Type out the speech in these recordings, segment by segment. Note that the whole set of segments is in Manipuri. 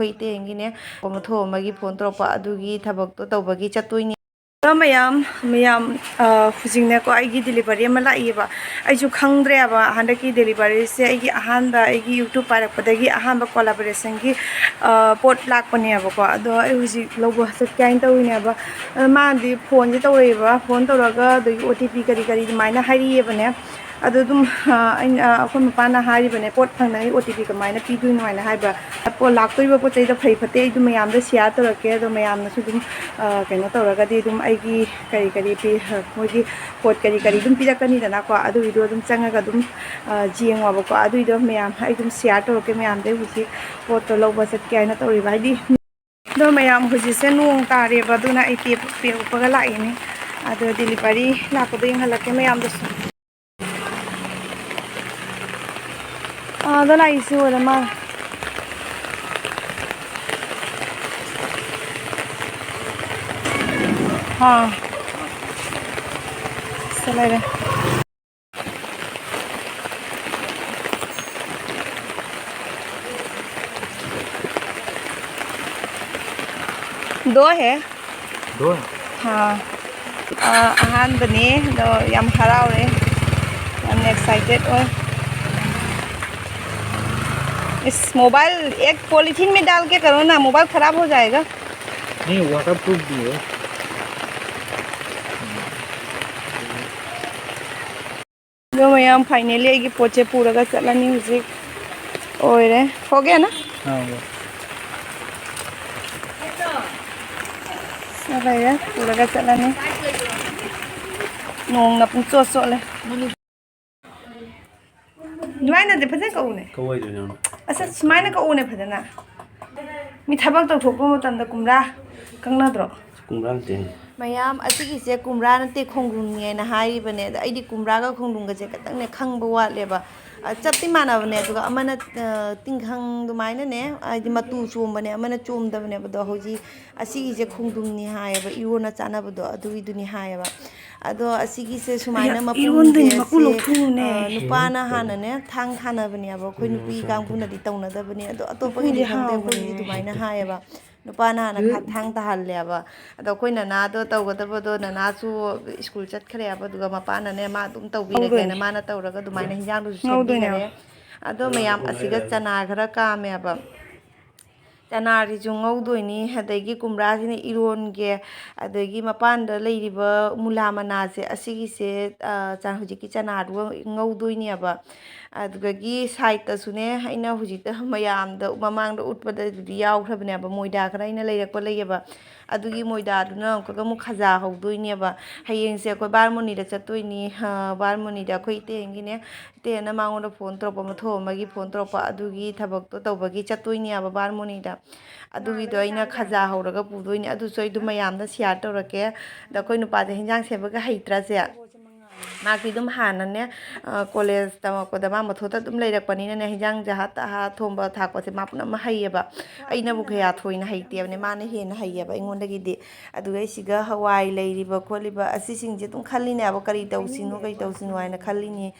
ꯑꯩꯈꯣꯏ ꯏꯇꯦꯡꯒꯤꯅꯦ ꯊꯣꯛ ꯑꯃꯒꯤ ꯐꯣꯟ ꯇꯧꯔꯛꯄ ꯑꯗꯨꯒꯤ ꯊꯕꯛꯇꯣ ꯇꯧꯕꯒꯤ ꯆꯠꯇꯣꯏꯅꯤ ꯃꯌꯥꯝ ꯍꯧꯖꯤꯛꯅꯦꯀꯣ ꯑꯩꯒꯤ ꯗꯤꯂꯤꯚꯔꯤ ꯑꯃ ꯂꯥꯛꯏꯌꯦꯕ ꯑꯩꯁꯨ ꯈꯪꯗ꯭ꯔꯦꯕ ꯍꯟꯗꯛꯀꯤ ꯗꯤꯂꯤꯚꯔꯤꯁꯦ ꯑꯩꯒꯤ ꯑꯍꯥꯟꯕ ꯑꯩꯒꯤ ꯌꯨꯇ꯭ꯌꯨꯕ ꯄꯥꯏꯔꯛꯄꯗꯒꯤ ꯑꯍꯥꯟꯕ ꯀꯣꯂꯥꯕꯣꯔꯦꯁꯟꯒꯤ ꯄꯣꯠ ꯂꯥꯛꯄꯅꯦꯕꯀꯣ ꯑꯗꯣ ꯑꯩ ꯍꯧꯖꯤꯛ ꯂꯧꯕ ꯆꯠꯀꯦ ꯍꯥꯏꯅ ꯇꯧꯔꯤꯅꯦꯕ ꯃꯥꯅꯗꯤ ꯐꯣꯟꯁꯦ ꯇꯧꯔꯛꯑꯦꯕ ꯐꯣꯟ ꯇꯧꯔꯒ ꯑꯗꯒꯤ OTP ꯀꯔꯤ ꯑꯗꯨꯃꯥꯏꯅ ꯍꯥꯏꯔꯤꯑꯕꯅꯦ ꯑꯗꯣ ꯑꯗꯨꯝ ꯑꯩꯅ ꯑꯩꯈꯣꯏ ꯃꯄꯥꯅ ꯍꯥꯏꯔꯤꯕꯅꯦ ꯄꯣꯠ ꯐꯪꯅꯉꯩ OTP ꯀꯃꯥꯏꯅ ꯄꯤꯗꯣꯏꯅꯣ ꯍꯥꯏꯅ ꯍꯥꯏꯕ ꯂꯥꯛꯇꯣꯔꯤꯕ ꯄꯣꯠ ꯆꯩꯗꯣ ꯐꯩ ꯐꯠꯇꯦ ꯑꯩ ꯑꯗꯨꯝ ꯃꯌꯥꯝꯗ ꯁꯤꯌꯥꯔ ꯇꯧꯔꯛꯀꯦ ꯑꯗꯣ ꯃꯌꯥꯝꯅꯁꯨ ꯑꯗꯨꯝ ꯀꯩꯅꯣ ꯇꯧꯔꯒꯗꯤ ꯑꯗꯨꯝ ꯑꯩꯒꯤ ꯀꯔꯤ ꯃꯣꯏꯒꯤ ꯄꯣꯠ ꯀꯔꯤ ꯑꯗꯨꯝ ꯄꯤꯔꯛꯀꯅꯤꯗꯅꯀꯣ ꯑꯗꯨꯒꯤꯗꯣ ꯑꯗꯨꯝ ꯆꯪꯉꯒ ꯑꯗꯨꯝ ꯌꯦꯡꯉꯣꯕꯀꯣ ꯑꯗꯨꯏꯗꯣ ꯃꯌꯥꯝ ꯑꯩ ꯑꯗꯨꯝ ꯁꯤꯌꯥꯔ ꯇꯧꯔꯛꯀꯦ ꯃꯌꯥꯝꯗꯩ ꯍꯧꯖꯤꯛ ꯄꯣꯠꯇꯣ ꯂꯧꯕ ꯆꯠꯀꯦ ꯍꯥꯏꯅ ꯇꯧꯔꯤꯕ ꯍꯥꯏꯗꯤ ꯑꯗꯣ ꯃꯌꯥꯝ ꯍꯧꯖꯤꯛꯁꯦ ꯅꯣꯡ ꯇꯥꯔꯦꯕ ꯑꯗꯨꯅ ꯑꯩ ꯄꯦꯛꯄꯒ ꯂꯥꯛꯏꯅꯦ ꯑꯗꯣ ꯗꯤꯂꯤꯚꯔꯤ ꯂꯥꯛꯄꯗꯣ ꯌꯦꯡꯍꯜꯂꯛꯀꯦ ꯃꯌꯥꯝꯗꯁꯨ ꯑꯥꯗ ꯂꯥꯛꯏꯁꯤ ꯑꯣꯏꯔ ꯃꯥꯜꯂꯦ हाँ चला रहे दो है दो हाँ अहान बने दो यम हराव रे यम एक्साइटेड और इस मोबाइल एक पॉलीथीन में डाल के करो ना मोबाइल खराब हो जाएगा नहीं वाटर प्रूफ भी है जो मैं फाइनली की पोचे पूरा चलनी हुई ओरे हो गया ना हाँ चलेगा पूरा चलनी नोंग ना पुंग चो चो ले दुआइना दे फजन कौने कौई दुनिया अच्छा सुमाइना कौने फजना मी थबक तो थोपो मतंदा कुमरा कंगनाद्रो कुमरान तेन मयाम असिगिसे कुमरा नते खोंगुंगेना हारिबने अइदि कुमरागा खोंगुंगसे कतंगने खंगबो वालेबा चप्ति मानबने अदुगा अमना तिंखंग दुमाइना ने आइदि मतु चोमबने अमना चोमदबने बदो होजि असिगिसे खोंगुंगनि हायबा इरोना चानाबदो अदुगिदुनि हायबा अदो असिगिसे सुमाइना मपुंजे नुपाना हानने थांग थानबने अब अखोय नुपी कांगबुनदि तौनदबने अदो अतोपगिदि खंगदे अखोयदि दुमाइना हायबा नुपाना हाना थांग ताहल्लेबा अदो अखोय ननादो तौगदबदो ननासु स्कूल चटखरेबा अदुगा मपानाने मा अदुम तौबिरगेना माना तौरगा दुमाइना हिंजांदुसु सेमबिगरे अदो मयाम असिगा चना खरा कामेबा चनारिजु ngꯧदोइनी अदगी कुमरासिने इरोनगे अदगी मपानदा लेरिबा मुला मनासे असिगिसे चान हुजिकी चनादु ngꯧदोइनीबा अदगी साइडतसुने अइना हुजिता मयामदा ममांगदा उटपददि यावख्रबनेबा मोइदा खरा अइना लेरकपा लेयबा अदुगी मोइदादुना अमकगा मु खजा हौदोइनीबा हयेंसे अखोय बारमोनीदा चतोइनी बारमोनीदा अखोय इतेंगिने इतेना मांगोंदा फोन तौरपा मथो अमगी फोन तौरपा अदुगी थबक्तो तौबगी चतोइनीबा बारमोनीदा अदुगीदो अइना खजा हौरगा पुदोइनी अदुसु अइदु मयामदा शेयर तौरके दा अखोय नुपादे हिंजांग सेबगा हैत्रासे माकी दुम हानने कॉलेज तमकपदा मा मथोता दुम लेरकपनिने हिंजांग जहा तहा थोंबा थाकपसे मा पुनम हैयेबा अइनाबु खया थोइना हैतेबने माने हेना हैयेबा अइंगोंदगिदि अदुगा सिगा हवाई लेरिबा खोलिबा असिसिंगजे दुम खल्लिनेबा करी तौसिनो हाइना खल्लिनी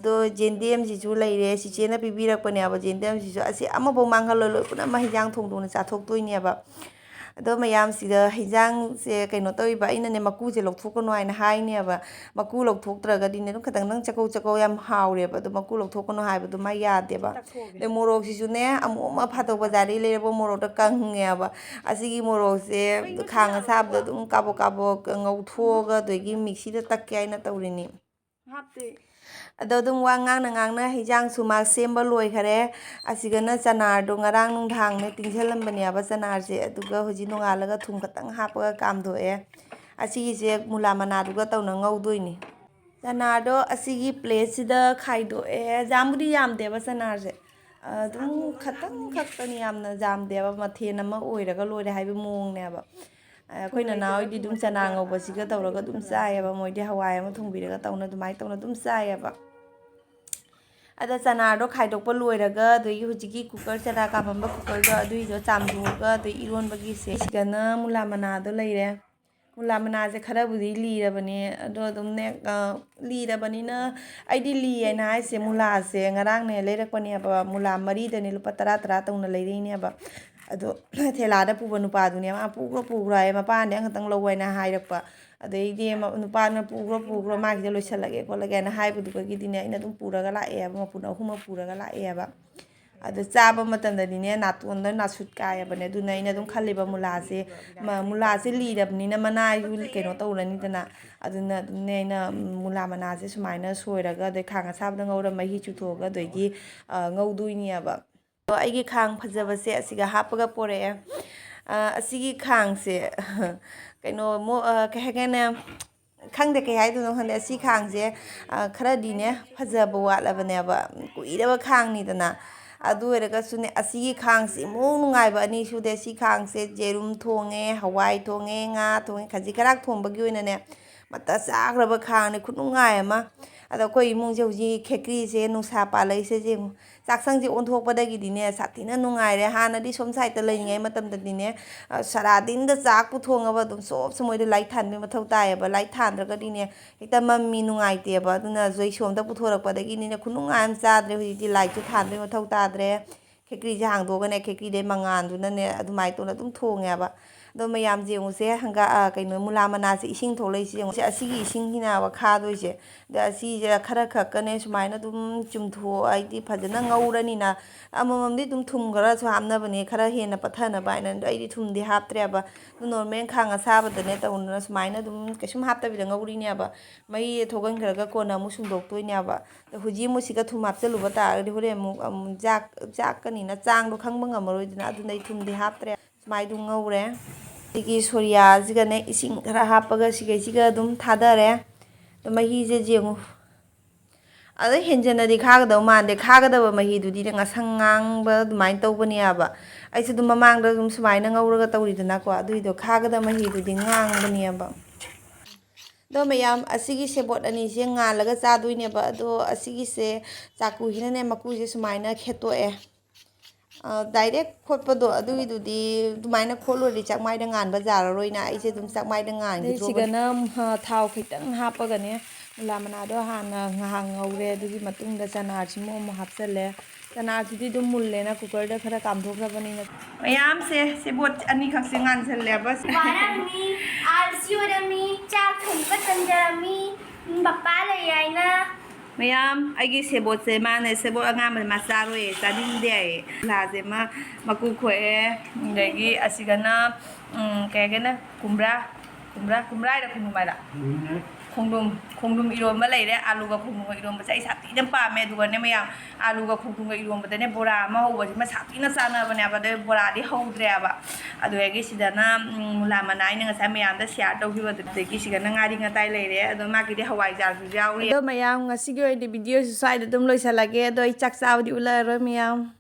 दो जेंदेम सिसु लेरे सिचेना पिबिरकपनेबा जेंदेम सिसु असि अमबो मांगहल लोय पुनम हिंजांग थोंदोना चाथोक्तोइनेबा अदो मयाम सिदा हिंजांग से कइनो तौइबा अइनाने मकुजे लौथोकनो हाइना हाइनेबा मकु लौथोक्तरगदिने दुम खतंग नंग चकौ चकौ याम हावरेबा अदो मकु लौथोकनो हाइबदो मा यादेबा दे मोरोक सिसुने अमोमा फातो बाजारी लेरबो मोरोकदा कंगेबा असिगी मोरोकसे खांग साबदो दुम काबो काबो ngꯧथोगा दगी मिक्सीदा तक्के हाइना तौरिनी हापते अदो दुम वा ngang na हिजांग सुमा सेम्बा लोयखरे असिगना चनारदो ngarang nungthangने tingselambनेबा चनारसे अदुगा हुजि नोंगालगा थुम खतंग हापगा कामदोए असिगिसे मुला मनादुगा तौना ngꯧदोइनी चनारदो असिगी प्लेटसिदा खाइदोए जामबुदि यामदेबा चनारसे अदुम खतंग खक्तनी यामना जामदेबा मथेन अमा ओइरगा लोइरे हाइबे मोंगनेबा अखोय ननाहोइदि दुम चना ngꯧबसिगा तौरगा दुम चायेबा मोइदि हवाई अमा थोंबिरगा तौना दुमाइ तौना दुम चायेबा अदा चनादो खाइदोकपा लोइरगा दई हुजिकी कुकर चना कापamba कुकरदो अदुइदो चामदोगा दई इरोनबगी से सिगना मुला मनादो लेरे ꯃꯨꯂꯥ ꯃꯅꯥꯁꯦ ꯈꯔꯕꯨꯗꯤ ꯂꯤꯔꯕꯅꯦ ꯑꯗꯣ ꯑꯗꯨꯝꯅꯦ ꯂꯤꯔꯕꯅꯤꯅ ꯑꯩꯗꯤ ꯂꯤꯌꯦꯅ ꯍꯥꯏꯁꯦ ꯃꯨꯂꯥꯁꯦ ꯉꯔꯥꯡꯅꯦ ꯂꯩꯔꯛꯄꯅꯦꯕ ꯃꯨꯂꯥ ꯃꯔꯤꯗꯅꯦ ꯂꯨꯄꯥ 10 ꯇꯧꯅ ꯂꯩꯔꯛꯏꯅꯦꯕ ꯑꯗꯣ ꯊꯦꯂꯥꯗ ꯄꯨꯕ ꯅꯨꯄꯥꯗꯨꯅꯦ ꯃꯥ ꯄꯨꯈ꯭ꯔꯣ ꯍꯥꯏꯌꯦ ꯃꯄꯥꯟꯗꯤ ꯑꯃꯈꯛꯇꯪ ꯂꯧ ꯍꯥꯏꯅ ꯍꯥꯏꯔꯛꯄ ꯑꯗꯩꯗꯤ ꯅꯨꯄꯥꯅ ꯄꯨꯈ꯭ꯔꯣ ꯃꯥꯒꯤꯁꯦ ꯂꯣꯏꯁꯤꯜꯂꯒꯦ ꯈꯣꯠꯂꯒꯦꯅ ꯍꯥꯏꯕꯗꯨꯒꯤꯗꯤꯅꯦ ꯑꯩꯅ ꯑꯗꯨꯝ ꯄꯨꯔꯒ ꯂꯥꯛꯑꯦꯕ ꯃꯄꯨꯟ 3 ꯄꯨꯔꯒ ꯂꯥꯛꯑꯦꯕ ꯑꯗꯣ ꯆꯥꯕ ꯃꯇꯝꯗꯗꯤꯅꯦ ꯅꯥꯇꯣꯟꯗ ꯅꯥꯁꯨꯠ ꯀꯥꯏꯌꯦꯕꯅꯦ ꯑꯗꯨꯅ ꯑꯩꯅ ꯑꯗꯨꯝ ꯈꯜꯂꯤꯕ ꯃꯨꯂꯥꯁꯦ ꯂꯤꯔꯕꯅꯤꯅ ꯃꯅꯥꯁꯨ ꯀꯩꯅꯣ ꯇꯧꯔꯅꯤꯗꯅ ꯑꯗꯨꯅ ꯑꯗꯨꯝꯅꯦ ꯑꯩꯅ ꯃꯨꯂꯥ ꯃꯅꯥꯁꯦ ꯁꯨꯃꯥꯏꯅ ꯁꯣꯏꯔꯒ ꯑꯗꯩ ꯈꯥꯡ ꯑꯁꯥꯕꯗ ꯉꯧꯔ ꯃꯍꯤ ꯆꯨꯊꯣꯛꯑꯒ ꯑꯗꯒꯤ ꯉꯧꯗꯣꯏꯅꯦꯕ ꯑꯗꯣ ꯑꯩꯒꯤ ꯈꯥꯡ ꯐꯖꯕꯁꯦ ꯑꯁꯤꯒ ꯍꯥꯞꯄꯒ ꯄꯣꯔꯛꯑꯦ ꯑꯁꯤꯒꯤ ꯈꯥꯡꯁꯦ ꯀꯩꯅꯣ ꯀꯩ ꯍꯥꯏꯒꯦꯅꯦ ꯈꯪꯗꯦ ꯀꯩ ꯍꯥꯏꯗꯣꯏꯅꯣ ꯈꯪꯗꯦ ꯑꯁꯤ ꯈꯥꯡꯁꯦ ꯈꯔꯗꯤꯅꯦ ꯐꯖꯕ ꯋꯥꯠꯂꯕꯅꯦꯕ ꯀꯨꯏꯔꯕ ꯈꯥꯡꯅꯤꯗꯅ ꯑꯗꯨ ꯑꯣꯏꯔꯒꯁꯨꯅꯦ ꯑꯁꯤꯒꯤ ꯈꯥꯡꯁꯦ ꯏꯃꯨꯡ ꯅꯨꯡꯉꯥꯏꯕ ꯑꯅꯤ ꯁꯨꯗꯦ ꯁꯤ ꯈꯥꯡꯁꯦ ꯌꯦꯔꯨꯝ ꯊꯣꯡꯉꯦ ꯍꯋꯥꯏ ꯊꯣꯡꯉꯦ ꯉꯥ ꯊꯣꯡꯉꯦ ꯈꯖꯤꯛ ꯈꯔꯥꯛ ꯊꯣꯡꯕꯒꯤ ꯑꯣꯏꯅꯅꯦ ꯃꯇ ꯆꯥꯈ꯭ꯔꯕ ꯈꯥꯡꯅꯦ ꯈꯨꯅꯨꯡꯉꯥꯏ ꯑꯃ ꯑꯗꯣ ꯑꯩꯈꯣꯏ ꯏꯃꯨꯡꯁꯦ ꯍꯧꯖꯤꯛ ꯈꯦꯀ꯭ꯔꯤꯁꯦ ꯅꯨꯡꯁꯥ ꯄꯥꯜꯂꯛꯏꯁꯦ ꯌꯦꯡꯉꯨ ꯆꯥꯛꯁꯪꯁꯦ ꯑꯣꯟꯊꯣꯛꯄꯗꯒꯤꯗꯤꯅꯦ ꯁꯥꯊꯤꯅ ꯅꯨꯡꯉꯥꯏꯔꯦ ꯍꯥꯟꯅꯗꯤ ꯁꯣꯝ ꯁꯥꯏꯗꯠꯇ ꯂꯩꯔꯤꯉꯩ ꯃꯇꯝꯗꯗꯤꯅꯦ ꯁꯔꯥꯗꯤꯟꯗ ꯆꯥꯛ ꯄꯨꯊꯣꯡꯉꯕ ꯑꯗꯨꯝ ꯁꯣꯞꯁꯨ ꯃꯣꯏꯗ ꯂꯥꯏꯠ ꯊꯥꯟꯕꯒꯤ ꯃꯊꯧ ꯇꯥꯏꯌꯦꯕ ꯂꯥꯏꯠ ꯊꯥꯟꯗ꯭ꯔꯒꯗꯤꯅꯦ ꯍꯦꯛꯇ ꯃꯝꯃꯤ ꯅꯨꯡꯉꯥꯏꯇꯦꯕ ꯑꯗꯨꯅ ꯖꯣꯏꯁꯣꯝꯗ ꯄꯨꯊꯣꯔꯛꯄꯗꯒꯤꯅꯤꯅꯦ ꯈꯨꯅꯨꯡꯉꯥꯏ ꯑꯃ ꯆꯥꯗ꯭ꯔꯦ ꯍꯧꯖꯤꯛꯇꯤ ꯂꯥꯏꯠꯁꯨ ꯊꯥꯟꯕꯒꯤ ꯃꯊꯧ ꯇꯥꯗ꯭ꯔꯦ ꯈꯦꯀ꯭ꯔꯤꯁꯦ ꯍꯥꯡꯗꯣꯛꯑꯒꯅꯦ ꯈꯦꯀ꯭ꯔꯤꯗꯩ ꯃꯉꯥꯟꯗꯨꯅꯅꯦ ꯑꯗꯨꯃꯥꯏꯅ ꯇꯧꯅ ꯑꯗꯨꯝ ꯊꯣꯡꯉꯦꯕ ꯑꯗꯣ ꯃꯌꯥꯝꯁꯦ ꯌꯦꯡꯉꯨꯁꯦ ꯀꯩꯅꯣ ꯃꯨꯂꯥ ꯃꯅꯥꯁꯦ ꯏꯁꯤꯡ ꯊꯣꯛꯂꯛꯏꯁꯦ ꯌꯦꯡꯉꯨꯁꯦ ꯑꯁꯤꯒꯤ ꯏꯁꯤꯡꯁꯤꯅ ꯈꯥꯗꯣꯏꯁꯦ ꯑꯗ ꯑꯁꯤꯁꯦ ꯈꯔ ꯈꯛꯀꯅꯦ ꯁꯨꯃꯥꯏꯅ ꯑꯗꯨꯝ ꯍꯥꯏꯗꯤ ꯐꯖꯅ ꯉꯧꯔꯅꯤꯅ ꯑꯃꯃꯝꯗꯤ ꯑꯗꯨꯝ ꯊꯨꯝ ꯈꯔꯁꯨ ꯍꯥꯞꯅꯕꯅꯦ ꯈꯔ ꯍꯦꯟꯅ ꯄꯠꯊꯅꯕ ꯍꯥꯏꯅ ꯑꯗꯣ ꯑꯩꯗꯤ ꯊꯨꯝꯗꯤ ꯍꯥꯞꯇ꯭ꯔꯦꯕ ꯅꯣꯔꯃꯦꯜ ꯈꯥꯡ ꯑꯁꯥꯕꯗꯅꯦ ꯇꯧꯅ ꯁꯨꯃꯥꯏꯅ ꯑꯗꯨꯝ ꯀꯩꯁꯨꯝ ꯍꯥꯞꯇꯕꯤꯗ ꯉꯧꯔꯤꯅꯦꯕ ꯃꯍꯤ ꯊꯣꯛꯍꯟꯈ꯭ꯔꯒ ꯀꯣꯟꯅ ꯑꯃꯨꯛ ꯁꯨꯡꯗꯣꯛꯇꯣꯏꯅꯦꯕ ꯑꯗꯣ ꯍꯧꯖꯤꯛ ꯑꯃꯨꯛ ꯁꯤꯒ ꯊꯨꯝ ꯍꯥꯞꯆꯜꯂꯨꯕ ꯇꯥꯔꯒꯗꯤ ꯍꯣꯔꯦꯟ ꯑꯃꯨꯛ ꯆꯥꯛꯀꯅꯤꯅ ꯆꯥꯡꯗꯣ ꯈꯪꯕ ꯉꯝꯃꯔꯣꯏꯗꯅ ꯑꯗꯨꯅ ꯑꯩ ꯊꯨꯝꯗꯤ ꯍꯥꯞꯇ꯭ꯔꯦ ꯁꯨꯃꯥꯏꯅ ꯑꯗꯨꯝ ꯉꯧꯔꯦ ꯁꯤꯒꯤ ꯁꯣꯔꯤꯌꯥꯁꯤꯒꯅꯦ ꯏꯁꯤꯡ ꯈꯔ ꯍꯥꯞꯄꯒ ꯁꯤꯒꯩꯁꯤꯒ ꯑꯗꯨꯝ ꯊꯥꯗꯔꯦ ꯑꯗꯣ ꯃꯍꯤꯁꯦ ꯌꯦꯡꯉꯨ ꯑꯗ ꯍꯦꯟꯖꯟꯅꯗꯤ ꯈꯥꯒꯗꯕ ꯃꯥꯟꯗꯦ ꯈꯥꯒꯗꯕ ꯃꯍꯤꯗꯨꯗꯤ ꯉꯁꯪ ꯉꯥꯡꯕ ꯑꯗꯨꯃꯥꯏꯅ ꯇꯧꯕꯅꯦꯕ ꯑꯩꯁꯨ ꯑꯗꯨꯝ ꯃꯃꯥꯡꯗ ꯑꯗꯨꯝ ꯁꯨꯃꯥꯏꯅ ꯉꯧꯔꯒ ꯇꯧꯔꯤꯗꯅꯀꯣ ꯑꯗꯨꯏꯗꯣ ꯈꯥꯒꯗꯕ ꯃꯍꯤꯗꯨꯗꯤ ꯉꯥꯡꯕꯅꯦꯕ ꯑꯗꯣ ꯃꯌꯥꯝ ꯑꯁꯤꯒꯤ ꯁꯦꯕꯣꯠ ꯑꯅꯤꯁꯦ ꯉꯥꯜꯂꯒ ꯆꯥꯗꯣꯏꯅꯦꯕ ꯑꯗꯣ ꯑꯁꯤꯒꯤꯁꯦ ꯆꯥꯀꯨꯁꯤꯅꯅꯦ ꯃꯀꯨꯁꯦ ꯁꯨꯃꯥꯏꯅ ꯈꯦꯠꯇꯣꯛꯑꯦ ꯗꯥꯏꯔꯦꯛ ꯈꯣꯠꯄꯗꯣ ꯑꯗꯨꯒꯤꯗꯨꯗꯤ ꯑꯗꯨꯃꯥꯏꯅ ꯈꯣꯠꯂꯨꯔꯗꯤ ꯆꯥꯛꯃꯥꯏꯗ ꯉꯥꯟꯕ ꯌꯥꯔꯔꯣꯏꯅ ꯑꯩꯁꯦ ꯑꯗꯨꯝ ꯆꯥꯛꯃꯥꯏꯗ ꯉꯥꯟꯈꯤꯗ꯭ꯔꯣꯕꯅꯦ ꯁꯤꯒꯅ ꯊꯥꯎ ꯈꯤꯇꯪ ꯍꯥꯞꯄꯒꯅꯦ ꯃꯨꯂꯥ ꯃꯅꯥꯗꯣ ꯍꯥꯟꯅ ꯉꯥꯏꯍꯥꯛ ꯉꯧꯔꯦ ꯑꯗꯨꯒꯤ ꯃꯇꯨꯡꯗ ꯆꯅꯥꯔꯁꯤꯃꯨꯛ ꯑꯃꯨꯛ ꯍꯥꯞꯆꯜꯂꯦ ꯆꯅꯥꯁꯤꯗꯤ ꯑꯗꯨꯝ ꯃꯨꯜꯂꯦꯅ ꯀꯨꯀꯔꯗ ꯈꯔ ꯀꯥꯝꯊꯣꯛꯈ꯭ꯔꯕꯅꯤꯅ ꯃꯌꯥꯝꯁꯦ ꯁꯦꯕꯣꯠ ꯑꯅꯤꯈꯛꯁꯦ ꯉꯥꯟꯁꯜꯂꯦꯕ ꯋꯥꯔꯝꯃꯤ ꯑꯥꯜꯁꯤ ꯑꯣꯏꯔꯝꯃꯤ ꯆꯥꯛ ꯊꯣꯡꯕ ꯇꯟꯖꯔꯝꯃꯤ ꯄꯄꯥ ꯂꯩ ꯍꯥꯏꯅ ꯃꯌꯥꯝ ꯑꯩꯒꯤ ꯁꯦꯕꯣꯠꯁꯦ ꯃꯥꯅ ꯁꯦꯕꯣꯠ ꯑꯉꯥꯡꯕꯁꯦ ꯃꯥ ꯆꯥꯔꯣꯏꯌꯦ ꯆꯥꯅꯤꯡꯗꯦ ꯍꯥꯏꯌꯦ ꯃꯨꯂꯥꯁꯦ ꯃꯀꯨ ꯈꯣꯛꯑꯦ ꯑꯗꯒꯤ ꯑꯁꯤꯒꯅ ꯀꯩ ꯍꯥꯏꯒꯦꯅ ꯀꯨꯝꯕ꯭ꯔꯥ ꯍꯥꯏꯔ ꯈꯣꯡꯗ꯭ꯔꯨꯝ ꯍꯥꯏꯔ ꯈꯣꯡꯗ꯭ꯔꯨꯝ ꯏꯔꯣꯟꯕ ꯂꯩꯔꯦ ꯑꯥꯂꯨꯒ ꯈꯣꯡꯗ꯭ꯔꯨꯝꯒ ꯏꯔꯣꯟꯕꯁꯦ ꯑꯩ ꯁꯥꯊꯤꯅ ꯄꯥꯝꯃꯦ ꯑꯗꯨꯒꯅꯦ ꯃꯌꯥꯝ ꯑꯥꯂꯨꯒ ꯈꯣꯡꯗ꯭ꯔꯨꯝꯒ ꯏꯔꯣꯟꯕꯗꯅꯦ ꯕꯣꯔꯥ ꯑꯃ ꯍꯧꯕꯁꯤꯃ ꯁꯥꯊꯤꯅ ꯆꯥꯅꯕꯅꯦꯕ ꯑꯗꯩ ꯕꯣꯔꯥꯗꯤ ꯍꯧꯗ꯭ꯔꯦꯕ ꯑꯗꯨꯗꯒꯤ ꯁꯤꯗꯅ ꯃꯨꯂꯥ ꯃꯅꯥ ꯑꯩꯅ ꯉꯁꯥꯏ ꯃꯌꯥꯝꯗ ꯁꯤꯌꯥꯔ ꯇꯧꯈꯤꯕꯗꯨꯗꯒꯤ ꯁꯤꯒꯅ ꯉꯥꯔꯤ ꯉꯥꯇꯥꯏ ꯂꯩꯔꯦ ꯑꯗꯣ ꯃꯥꯒꯤꯗꯤ ꯍꯋꯥꯏꯖꯥꯔꯁꯨ ꯌꯥꯎꯔꯤ ꯑꯗꯣ ꯃꯌꯥꯝ ꯉꯁꯤꯒꯤ ꯑꯣꯏꯅꯗꯤ ꯚꯤꯗꯤꯑꯣꯁꯤ ꯁ꯭ꯋꯥꯏꯗ ꯑꯗꯨꯝ ꯂꯣꯏꯁꯤꯜꯂꯒꯦ ꯑꯗꯣ ꯑꯩ ꯆꯥꯛ ꯆꯥꯕꯗꯤ ꯎꯠꯂꯛꯑꯔꯣꯏ ꯃꯌꯥꯝ